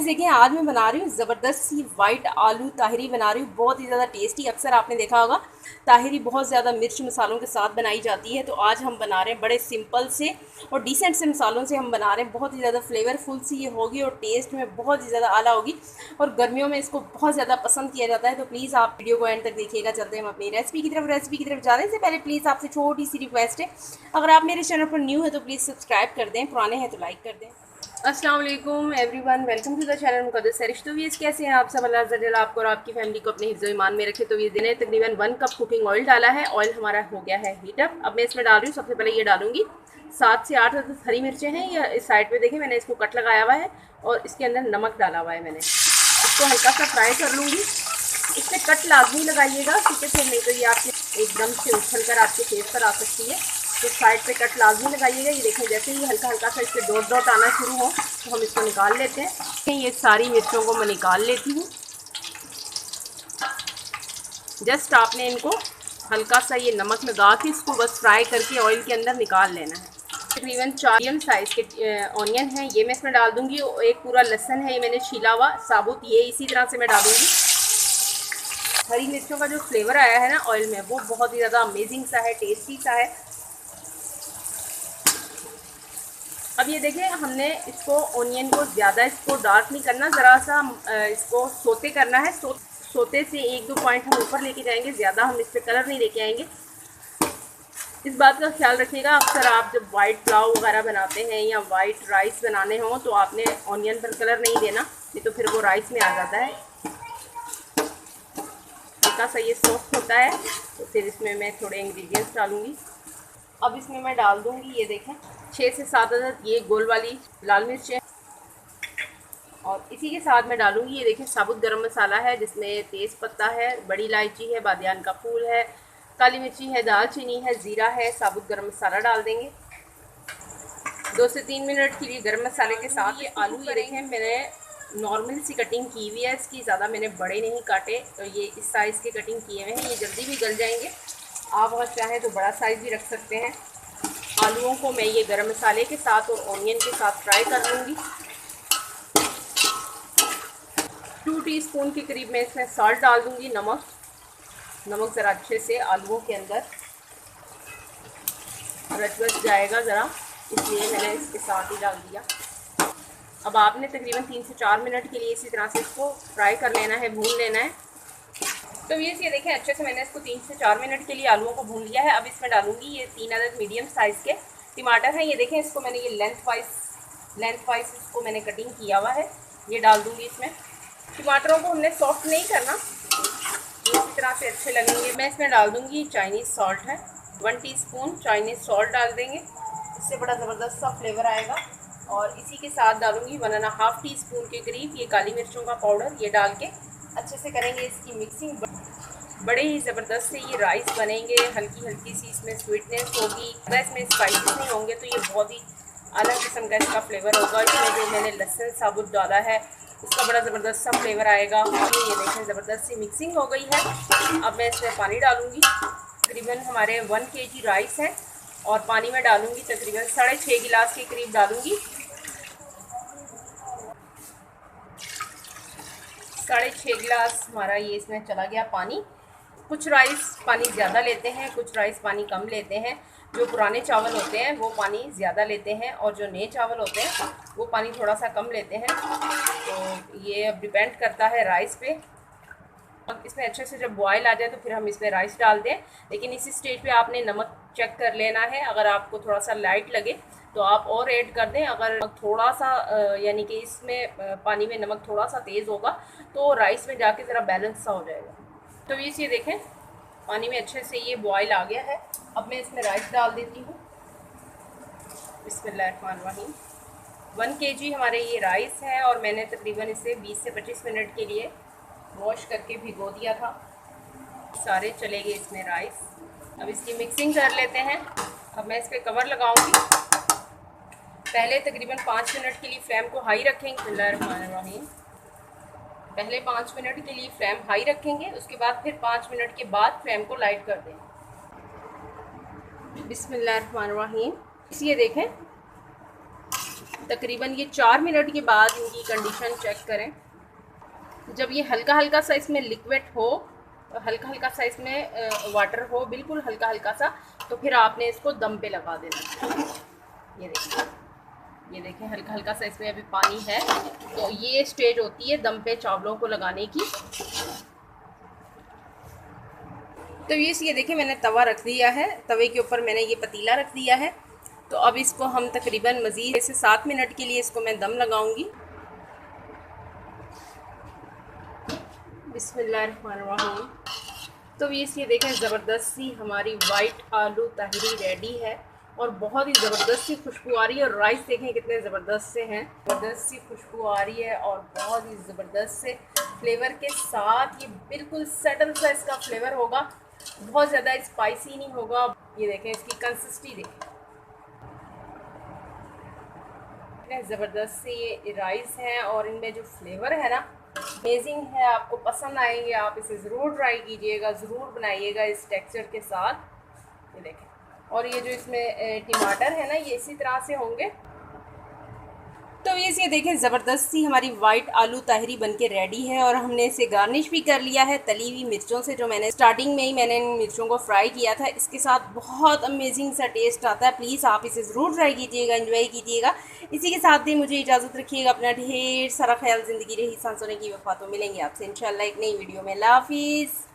देखिए आज मैं बना रही हूँ ज़बरदस्त सी वाइट आलू ताहिरी बना रही हूँ, बहुत ही ज़्यादा टेस्टी। अक्सर आपने देखा होगा ताहिरी बहुत ज़्यादा मिर्च मसालों के साथ बनाई जाती है, तो आज हम बना रहे हैं बड़े सिंपल से और डिसेंट से मसालों से हम बना रहे हैं। बहुत ही ज़्यादा फ्लेवरफुल सी ये होगी और टेस्ट में बहुत ही ज़्यादा आला होगी और गर्मियों में इसको बहुत ज़्यादा पसंद किया जाता है। तो प्लीज़ आप वीडियो को एंड तक देखिएगा। चलते हैं हम अपनी रेसिपी की तरफ जाने से पहले प्लीज़ आपसे छोटी सी रिक्वेस्ट है, अगर आप मेरे चैनल पर न्यू है तो प्लीज़ सब्सक्राइब कर दें, पुराने हैं तो लाइक कर दें। अस्सलाम वालेकुम everyone, welcome to the channel Muqaddas Sarish. तो व्यूअर्स कैसे हैं आप सब? अल्लाह जल्ल आपको और आपकी फैमिली को अपने हिफ्ज़ ईमान में रखे। तो ये दिन तकरीबन 1 कप कुकिंग ऑयल डाला है। ऑयल हमारा हो गया है हीटअप। अब मैं इसमें डाल रही हूँ, सबसे पहले ये डालूंगी 7 से 8 हरी मिर्चें हैं। या इस साइड पे देखें मैंने इसको कट लगाया हुआ है और इसके अंदर नमक डाला हुआ है मैंने। इसको हल्का सा फ्राई कर लूँगी। इससे कट लाजमी लगाइएगा क्योंकि फिर नहीं तो ये आपके एकदम से उछल कर आपके फेस पर आ सकती है। तो साइड पे कट लाजमी लगाइएगा। ये देखें जैसे ही हल्का हल्का सा इससे डॉट डॉट आना शुरू हो तो हम इसको निकाल लेते हैं। ये सारी मिर्चों को मैं निकाल लेती हूँ। जस्ट आपने इनको हल्का सा ये नमक लगा के इसको बस फ्राई करके ऑयल के अंदर निकाल लेना है। तकरीबन 4 मीडियम साइज़ के ऑनियन है, ये मैं इसमें डाल दूँगी। एक पूरा लहसुन है, ये मैंने छीला हुआ साबुत, ये इसी तरह से मैं डालूँगी। हरी मिर्चों का जो फ्लेवर आया है ना ऑयल में, वो बहुत ही ज़्यादा अमेजिंग सा है, टेस्टी सा है। अब ये देखिए हमने इसको ऑनियन को ज़्यादा इसको डार्क नहीं करना, ज़रा सा इसको सोते करना है। सोते से 1-2 पॉइंट हम ऊपर लेके जाएंगे, ज़्यादा हम इस पर कलर नहीं लेके आएंगे। इस बात का ख्याल रखिएगा, अक्सर आप जब वाइट पुलाव वगैरह बनाते हैं या वाइट राइस बनाने हों तो आपने ऑनियन पर कलर नहीं देना, नहीं तो फिर वो राइस में आ जाता है। हल्का सा ये सॉफ्ट होता है तो फिर इसमें मैं थोड़े इंग्रेडिएंट्स डालूँगी। अब इसमें मैं डाल दूँगी, ये देखें 6 से 7 अदद ये गोल वाली लाल मिर्चें, और इसी के साथ मैं डालूँगी ये देखें साबुत गरम मसाला है, जिसमें तेज़ पत्ता है, बड़ी इलायची है, बादियान का फूल है, काली मिर्ची है, दालचीनी है, ज़ीरा है, साबुत गरम मसाला डाल देंगे। 2 से 3 मिनट के लिए गरम मसाले के साथ ये आलू, ये देखें मैंने नॉर्मल सी कटिंग की हुई है इसकी, ज़्यादा मैंने बड़े नहीं काटे, तो ये इस साइज़ की कटिंग किए हुए हैं। ये जल्दी भी गल जाएंगे, आप अगर चाहें तो बड़ा साइज़ भी रख सकते हैं। आलूओं को मैं ये गरम मसाले के साथ और ऑनियन के साथ फ्राई कर लूँगी। 2 टीस्पून के करीब मैं इसमें सॉल्ट डाल दूँगी, नमक ज़रा अच्छे से आलूओं के अंदर रच जाएगा ज़रा, इसलिए मैंने इसके साथ ही डाल दिया। अब आपने तकरीबन 3 से 4 मिनट के लिए इसी तरह से इसको फ्राई कर लेना है, भून लेना है। तो ये देखें अच्छे से मैंने इसको 3 से 4 मिनट के लिए आलूओं को भून लिया है। अब इसमें डालूंगी ये 3 अदद मीडियम साइज़ के टमाटर हैं। ये देखें इसको मैंने ये लेंथ वाइज इसको मैंने कटिंग किया हुआ है, ये डाल दूंगी इसमें। टमाटरों को हमने सॉफ्ट नहीं करना, इसी तरह से अच्छे लगेंगे। मैं इसमें डाल दूंगी चाइनीज़ सॉल्ट है, 1 टीस्पून चाइनीज़ सॉल्ट डाल देंगे, इससे बड़ा ज़बरदस्त सा फ्लेवर आएगा। और इसी के साथ डालूंगी 1.5 टीस्पून के करीब ये काली मिर्चों का पाउडर, ये डाल के अच्छे से करेंगे इसकी मिक्सिंग। बड़े ही ज़बरदस्त से ये राइस बनेंगे, हल्की हल्की सी इसमें स्वीटनेस होगी, इसमें स्पाइसेस नहीं होंगे, तो ये बहुत ही अलग किस्म का इसका फ्लेवर होगा। इसमें जो मैंने लहसुन साबुत डाला है उसका बड़ा ज़बरदस्त सा फ्लेवर आएगा। ये देखें ज़बरदस्त सी मिक्सिंग हो गई है। अब मैं इसमें पानी डालूँगी, तकरीबन हमारे 1 kg राइस है और पानी में डालूँगी तकरीबन 6.5 गिलास के करीब डालूँगी। 6.5 गिलास हमारा ये इसमें चला गया पानी। कुछ राइस पानी ज़्यादा लेते हैं, कुछ राइस पानी कम लेते हैं। जो पुराने चावल होते हैं वो पानी ज़्यादा लेते हैं और जो नए चावल होते हैं वो पानी थोड़ा सा कम लेते हैं। तो ये अब डिपेंड करता है राइस पे। अब इसमें अच्छे से जब बॉयल आ जाए तो फिर हम इसमें राइस डाल दें, लेकिन इसी स्टेज पे आपने नमक चेक कर लेना है। अगर आपको थोड़ा सा लाइट लगे तो आप और ऐड कर दें। अगर थोड़ा सा यानी कि इसमें पानी में नमक थोड़ा सा तेज़ होगा तो राइस में जाके ज़रा बैलेंस सा हो जाएगा। तो ये देखें पानी में अच्छे से ये बॉयल आ गया है। अब मैं इसमें राइस डाल देती हूँ। बिस्मिल्लाहिर्रहमानिर्रहीम। 1 kg हमारे ये राइस है और मैंने तकरीबन इसे 20 से 25 मिनट के लिए वॉश करके भिगो दिया था। सारे चले गए इसमें राइस। अब इसकी मिक्सिंग कर लेते हैं। अब मैं इस पर कवर लगाऊंगी। पहले तकरीबन 5 मिनट के लिए फ्लेम को हाई रखेंगे। बिस्मिल्लाहिर्रहमानिर्रहीम। पहले 5 मिनट के लिए फ्लेम हाई रखेंगे, उसके बाद फिर 5 मिनट के बाद फ्लेम को लाइट कर दें। बिस्मिल्लाहिर्रहमानिर्रहीम। ये देखें तकरीबन ये 4 मिनट के बाद इनकी कंडीशन चेक करें। जब ये हल्का हल्का सा इसमें लिक्विड हो, हल्का हल्का सा इसमें वाटर हो, बिल्कुल हल्का हल्का सा, तो फिर आपने इसको दम पे लगा देना। ये देखें हल्का हल्का सा इसमें अभी पानी है, तो ये स्टेज होती है दम पे चावलों को लगाने की। तो ये देखें मैंने तवा रख दिया है, तवे के ऊपर मैंने ये पतीला रख दिया है। तो अब इसको हम तकरीबन मज़ीद 6 से 7 मिनट के लिए इसको मैं दम लगाऊंगी। बिस्मिल्लाहिर्रहमानिर्रहीम। तो ये देखें ज़बरदस्त सी हमारी वाइट आलू तहरी रेडी है और बहुत ही ज़बरदस्त सी खुशबू आ रही है। और राइस देखें कितने ज़बरदस्त से हैं, ज़बरदस्त सी खुशबू आ रही है और बहुत ही ज़बरदस्त से फ्लेवर के साथ। ये बिल्कुल सटल सा इसका फ्लेवर होगा, बहुत ज़्यादा स्पाइसी नहीं होगा। ये देखें इसकी कंसिस्टेंसी देखें, ज़बरदस्त से ये राइस हैं और इनमें जो फ्लेवर है ना अमेजिंग है। आपको पसंद आएंगे, आप इसे ज़रूर ट्राई कीजिएगा, ज़रूर बनाइएगा इस टेक्सचर के साथ। ये देखें, और ये जो इसमें टमाटर है ना ये इसी तरह से होंगे। तो ये देखें ज़बरदस्त सी हमारी वाइट आलू ताहरी बनके रेडी है और हमने इसे गार्निश भी कर लिया है तली हुई मिर्चों से, जो मैंने स्टार्टिंग में ही मैंने इन मिर्चों को फ्राई किया था। इसके साथ बहुत अमेजिंग सा टेस्ट आता है। प्लीज़ आप इसे ज़रूर ट्राई कीजिएगा, एंजॉय कीजिएगा। इसी के साथ ही मुझे इजाज़त रखिएगा। अपना ढेर सारा ख्याल, ज़िंदगी रही सांसों की वफ़ा। तो मिलेंगे आपसे इंशाल्लाह एक नई वीडियो में। अल्लाह हाफिज़।